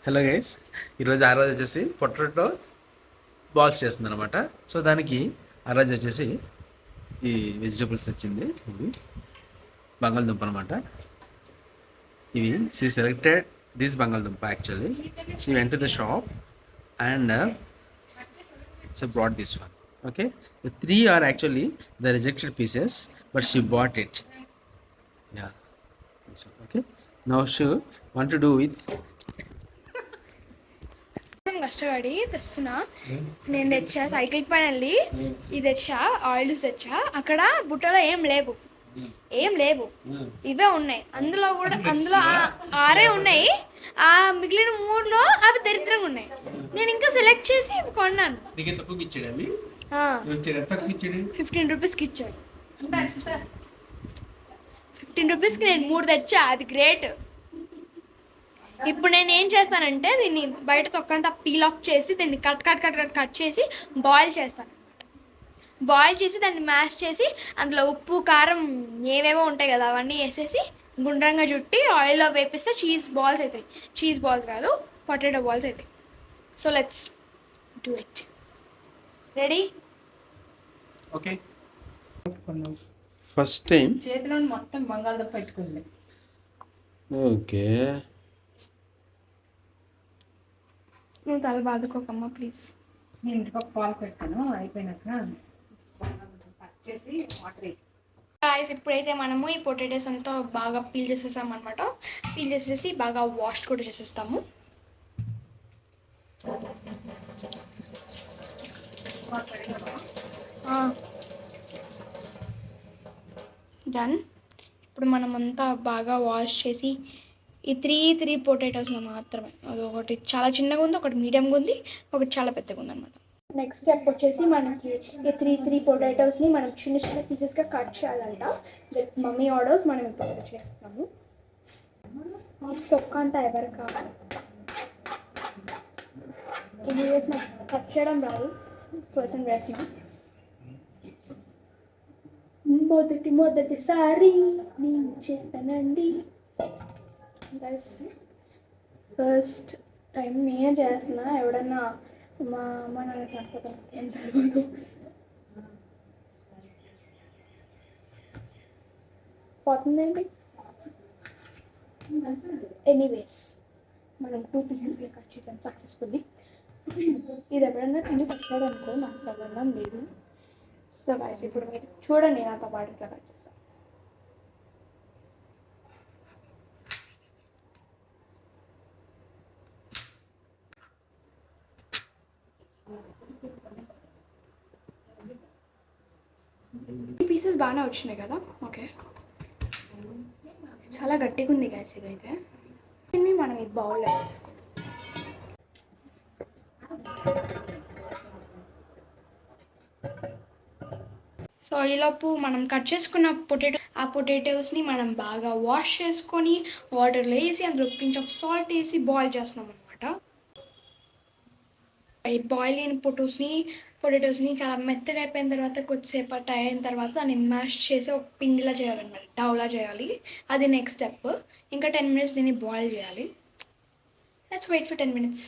Hello guys, ఈరోజు ఆరోజు వచ్చేసి పొటాటో బాల్స్ చేస్తుంది అనమాట. సో దానికి ఆరోజు వచ్చేసి ఈ వెజిటబుల్స్ తెచ్చింది. ఇవి బంగాళదుంప అనమాట. ఇవి షీ సెలెక్టెడ్ దిస్ బంగాళదుంప actually. She went to the shop and so brought this one. Okay, the three are actually the rejected pieces, but she bought it. Yeah, okay. Now she want to do with కష్టపడి తెస్తున్నా. నేను తెచ్చా cycle పైన వెళ్ళి ఇది తెచ్చా, oils తెచ్చా. అక్కడ బుట్టలో ఏం లేవు. ఇవే ఉన్నాయి. అందులో ఆరే ఉన్నాయి. ఆ మిగిలిన 3లో అవి దరిద్రంగా ఉన్నాయి. నేను ఇంకా సెలెక్ట్ చేసి ఇవి కొన్నాను. 15 రూపీస్కి ఇచ్చాడు. 15 రూపీస్కి నేను 3 తెచ్చా. అది గ్రేట్. ఇప్పుడు నేను ఏం చేస్తానంటే దీన్ని బయట తొక్కంతా పీల్ ఆఫ్ చేసి దీన్ని కట్ చేసి బాయిల్ చేస్తాను. బాయిల్ చేసి దాన్ని మ్యాష్ చేసి అందులో ఉప్పు కారం ఏవేవో ఉంటాయి కదా అవన్నీ వేసేసి గుండ్రంగా చుట్టి ఆయిల్లో వేపిస్తే చీజ్ బాల్స్ అవుతాయి. చీజ్ బాల్స్ కాదు, పొటాటో బాల్స్ అవుతాయి. So let's do it. Ready? Okay. First time చేతిలో మొత్తం బంగాళదుంప పెట్టుకుంది. ఓకే, నువ్వు తల బాదుకోకమ్మా ప్లీజ్. నేను ఇంటికి ఒక పాలు పెడతాను. అయిపోయినాక కట్ చేసి వాటర్ గాయ్స్, ఇప్పుడైతే మనము ఈ పొటాటోస్ అంతా బాగా పీల్ చేసేసాం అనమాట. పీల్ చేసేసి బాగా వాష్ కూడా చేసేస్తాము. డన్. ఇప్పుడు మనమంతా బాగా వాష్ చేసి ఈ త్రీ పొటాటోస్ మాత్రమే, అది ఒకటి చాలా చిన్నగా ఉంది, ఒకటి మీడియంగా ఉంది, ఒకటి చాలా పెద్దగా ఉంది అనమాట. నెక్స్ట్ స్టెప్ వచ్చేసి మనకి ఈ త్రీ పొటాటోస్ని మనం చిన్న చిన్న పీసెస్గా కట్ చేయాలంట. విత్ మమ్మీ ఆర్డర్స్ మనం ఇప్పుడు చేస్తున్నాము. తొక్క అంతా ఎవరు కావాలి. ఇది వేసిన కట్ చేయడం రాదు, ఫస్ట్ టైం వేసిన మొదటిసారి నేను చేస్తానండి. ఫస్ట్ టైం నేనే చేస్తున్నా. ఎవడన్నా మా అమ్మ నాన్న చనిపోతాను ఏం తెలియదు. పోతుందండి. ఎనీవేస్ మనం 2 పీసెస్గా కట్ చేసాం సక్సెస్ఫుల్లీ. ఇది ఎవడన్నా తిని పెట్టాడు అనుకో, నాకు సంబంధం లేదు. సో గైస్, ఇప్పుడు మీరు చూడండి నాతో పాటు ఇట్లా కట్ చేస్తాను. ఈ పీసెస్ బాగానే వచ్చినాయి కదా. ఓకే, చాలా గట్టిగా ఉంది గైస్ ఇదైతే. దీన్ని మనం ఈ బౌల్లో వేసుకోవాలి. సో ఈలోపు మనం కట్ చేసుకున్న పొటాటోస్ని మనం బాగా వాష్ చేసుకొని వాటర్లో వేసి అందులో పించ్ ఆఫ్ సాల్ట్ వేసి బాయిల్ చేస్తున్నాం అనమాట. ఈ బాయిల్ అయిన పొటాటోస్ని చాలా మెత్తగా అయిపోయిన తర్వాత కొద్దిసేపు అయిన తర్వాత దాన్ని మ్యాష్ చేసి ఒక పిండిలా చేయాలన్నమాట, డౌలా చేయాలి. అది నెక్స్ట్ స్టెప్. ఇంకా 10 minutes దీన్ని బాయిల్ చేయాలి. Let's wait for 10 minutes.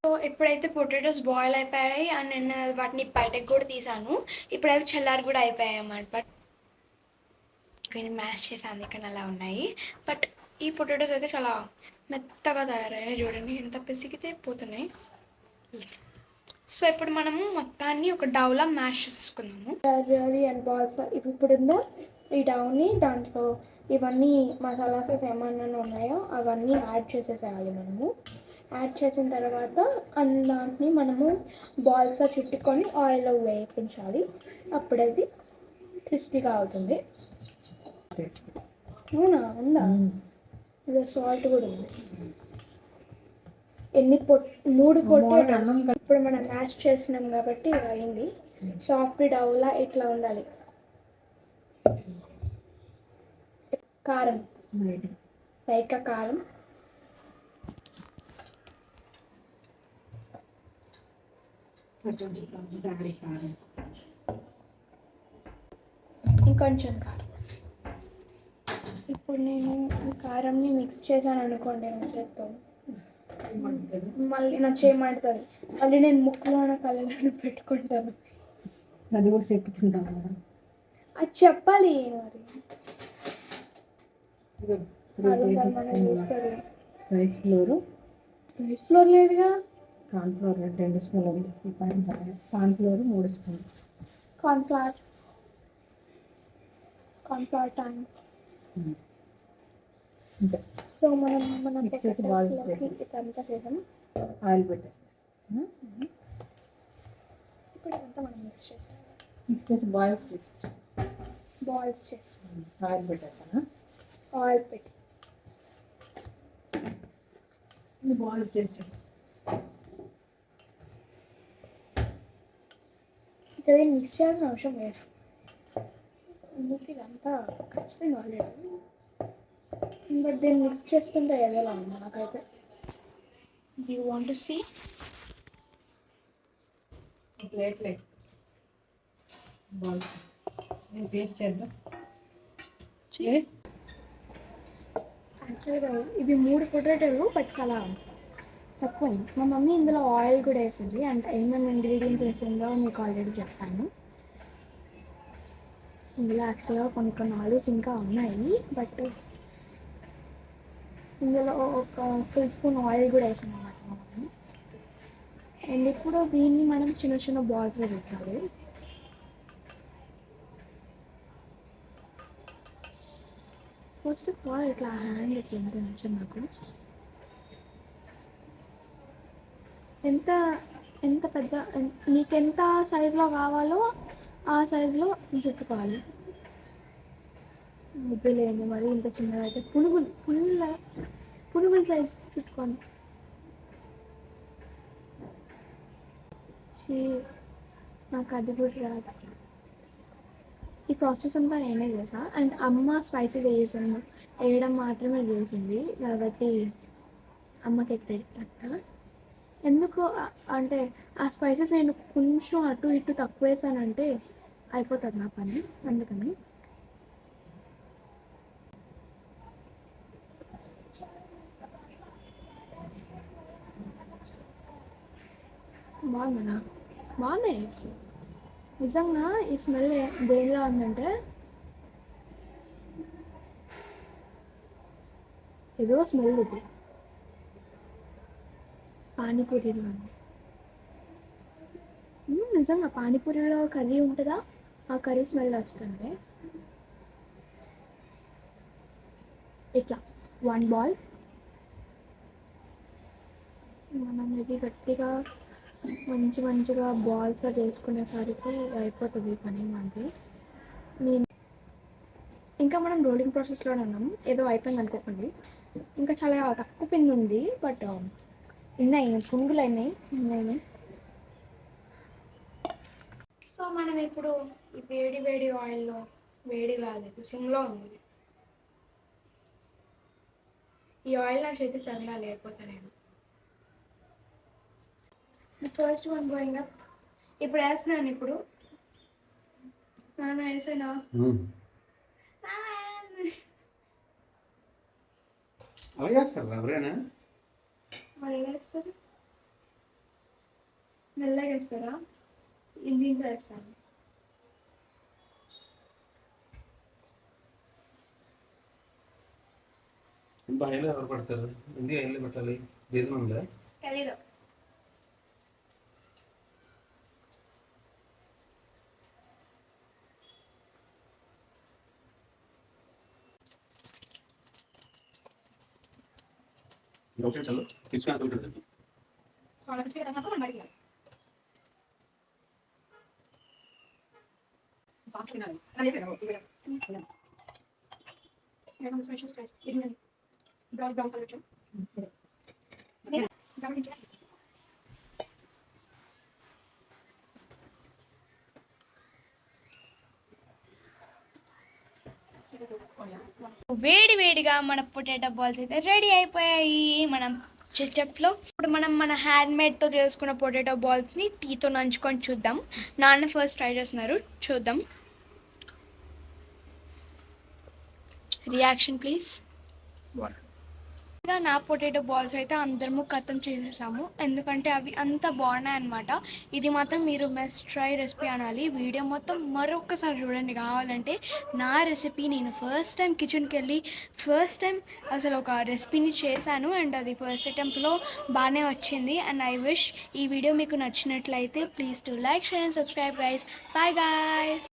So ఇప్పుడైతే పొటాటోస్ బాయిల్ అయిపోయాయి అండ్ నేను వాటిని బయటకు కూడా తీసాను. ఇప్పుడు అవి చల్లారి కూడా అయిపోయాయి అన్నమాట. బట్ కొన్ని మ్యాష్ చేసి అందుకని అలా ఉన్నాయి. బట్ ఈ పొటాటోస్ అయితే చాలా మెత్తగా తయారయ్యాయి. చూడండి ఎంత పిసికితే పోతున్నాయి. సో ఇప్పుడు మనము మొత్తాన్ని ఒక డౌలా మ్యాష్ చేసుకుందాము. అండ్ బాల్స్ ఇప్పుడు ఉందో ఈ డౌని దాంట్లో ఇవన్నీ మసాలాస్ ఏమన్నా ఉన్నాయో అవన్నీ యాడ్ చేసేసేయాలి. మనము యాడ్ చేసిన తర్వాత దాన్ని మనము బాల్స్ చుట్టుకొని ఆయిల్లో వేయించాలి. అప్పుడది క్రిస్పీగా అవుతుంది. అవునా? ఉందా? ఇలా సాల్ట్ కూడా ఉంది. 3 పొటాటోస్ ఇప్పుడు మనం మ్యాష్ చేసినాం కాబట్టి ఇలా అయింది. సాఫ్ట్ డౌలా ఇట్లా ఉండాలి. కారం, లైక్ కారం, ఇంకొంచెం కారం. ఇప్పుడు నేను ఈ కారంని మిక్స్ చేశాను అనుకోండి చేత్తో, మళ్ళీ నా చేయమంటుంది, మళ్ళీ నేను ముక్కులోన కళ్ళలోన పెట్టుకుంటాను. అది కూడా చెప్పుతున్నాను. అది చెప్పాలి మరి. రైస్ ఫ్లోర్ రైస్ ఫ్లోర్ లేదుగా. కార్న్ ఫ్లోర్ 2 స్పూన్లు ఉంది. కార్న్ ఫ్లోర్ 3 స్పూన్లు. Cornflour time. అంతే. సో మనం మిక్స్ చేసి balls చేసి. ఇదంతా చేసాము. ఆయిల్ పెట్టేస్తాం. ఇప్పుడు ఇదంతా మనం మిక్స్ చేసాము. మిక్స్ చేసి బాయిల్స్ చేసి బాల్స్ చేసి ఆయిల్ పెట్టేస్తాను. ఆయిల్ పెట్టి బాయిల్స్ చేసి ఇంకా దీన్ని మిక్స్ చేయాల్సిన అవసరం లేదు. ఎందుకు ఇదంతా ఖచ్చితంగా ఆల్రెడీ. బట్ దీన్ని మిక్స్ చేస్తుంటే ఏదోలా ఉంది నాకైతే. You want to see? Plate boils నేను టేస్ట్ చేద్దాం. యాక్చువల్గా ఇవి 3 పొటాటోలు, బట్ చాలా తక్కువైంది. మా మమ్మీ ఇందులో ఆయిల్ కూడా వేసింది, అంటే ఏమేమి ఇంగ్రీడియంట్స్ వేసిందో మీకు ఆల్రెడీ చెప్పాను. ఇందులో యాక్చువల్గా కొన్ని ఆలూస్ ఇంకా ఉన్నాయి, బట్ ఇందులో ఒక ఫుల్ స్పూన్ ఆయిల్ కూడా వేసింది అన్నమాట మా మమ్మీ. అండ్ ఇప్పుడు దీన్ని మనం చిన్న చిన్న బాల్స్లో పెట్టాలి. ఫస్ట్ ఆఫ్ ఆల్ ఇట్లా హ్యాండ్ ఇట్లా ఉంటుంది నాకు. ఎంత పెద్ద మీకు ఎంత సైజులో కావాలో ఆ సైజులో చుట్టుకోవాలి. వద్దులేండి మరి ఇంత చిన్నగా అయితే పునుగుల సైజ్ చుట్టుకోండి. నాకు అది కూడా రాదు. ఈ ప్రాసెస్ అంతా నేనే చేసా. అండ్ అమ్మ స్పైసెస్ వేయడం మాత్రమే చేసింది, కాబట్టి అమ్మకి ఎక్కువ. ఎందుకు అంటే ఆ స్పైసెస్ నేను కొంచెం అటు ఇటు తక్కువ వేసానంటే అయిపోతుంది నా పని, అందుకని. బాగుందా? బాగున్నాయి నిజంగా. ఈ స్మెల్ దేనిలో ఉందంటే ఏదో స్మెల్ ఇది పానీపూరిలో ఉంది. నిజంగా పానీపూరిలో కర్రీ ఉంటుందా, ఆ కర్రీ స్మెల్ వస్తుంది. ఇట్లా 1 బాల్ మనం ఇది గట్టిగా మంచిగా బాల్స్ చేసుకునేసరికి అయిపోతుంది పని మనది. ఇంకా మనం రోలింగ్ ప్రాసెస్లోనే ఉన్నాము, ఏదో అయిపోయింది అనుకోకండి. ఇంకా చాలా తక్కువ పిండి ఉంది, బట్ పునుగులు అయినాయి. సో మనం ఇప్పుడు ఈ వేడి ఆయిల్లో, వేడి కాలేదు సిమ్లో ఉంది, ఈ ఆయిల్ నా చేతికి తగలాలి, లేకపోతే నేను ఫస్ట్ వన్ గోయింగ్ అప్. ఇప్పుడు వేస్తున్నాను. ఇప్పుడు నాన్న వేసానా? అలా చేస్తారు ఎవరైనా? వాళ్ళు ఎలా వేస్తారు? మెల్లగా వేస్తారా? ఇండియన్స్ వేస్తాను. ఇంత హైలో ఎవరు పడతారు? ఎందుకు హైలో పెట్టాలి? రీజన్ ఉందా? తెలీదు. చల్లు తీసుకుని అనుకుంటుంది. సో అలా వచ్చి కదా మనం అడిగాలి. ఫాస్ట్ తినాలి. అదే కదా స్పెషల్ స్టైల్స్ ఇది బ్రౌన్ కలర్ వచ్చాం. వేడిగా మన పొటాటో బాల్స్ అయితే రెడీ అయిపోయాయి మనం చెట్చప్లో. ఇప్పుడు మనం మన హ్యాండ్మేడ్తో చేసుకున్న పొటాటో బాల్స్ని టీతో నంచుకొని చూద్దాం. నాన్న ఫస్ట్ ట్రై చేస్తున్నారు, చూద్దాం. Reaction please. నా పొటాటో బాల్స్ అయితే అందరము ఖతం చేసేసాము, ఎందుకంటే అవి అంత బాగున్నాయి అనమాట. ఇది మాత్రం మీరు మస్ట్ ట్రై రెసిపీ అనాలి. వీడియో మొత్తం మరొకసారి చూడండి కావాలంటే. నా రెసిపీ నేను ఫస్ట్ టైం కిచెన్కి వెళ్ళి ఫస్ట్ టైం అసలు ఒక రెసిపీని చేశాను, అండ్ అది ఫస్ట్ అటెంప్ట్లో బాగానే వచ్చింది. అండ్ ఐ విష్ ఈ వీడియో మీకు నచ్చినట్లయితే please to like, share and subscribe guys. Bye guys.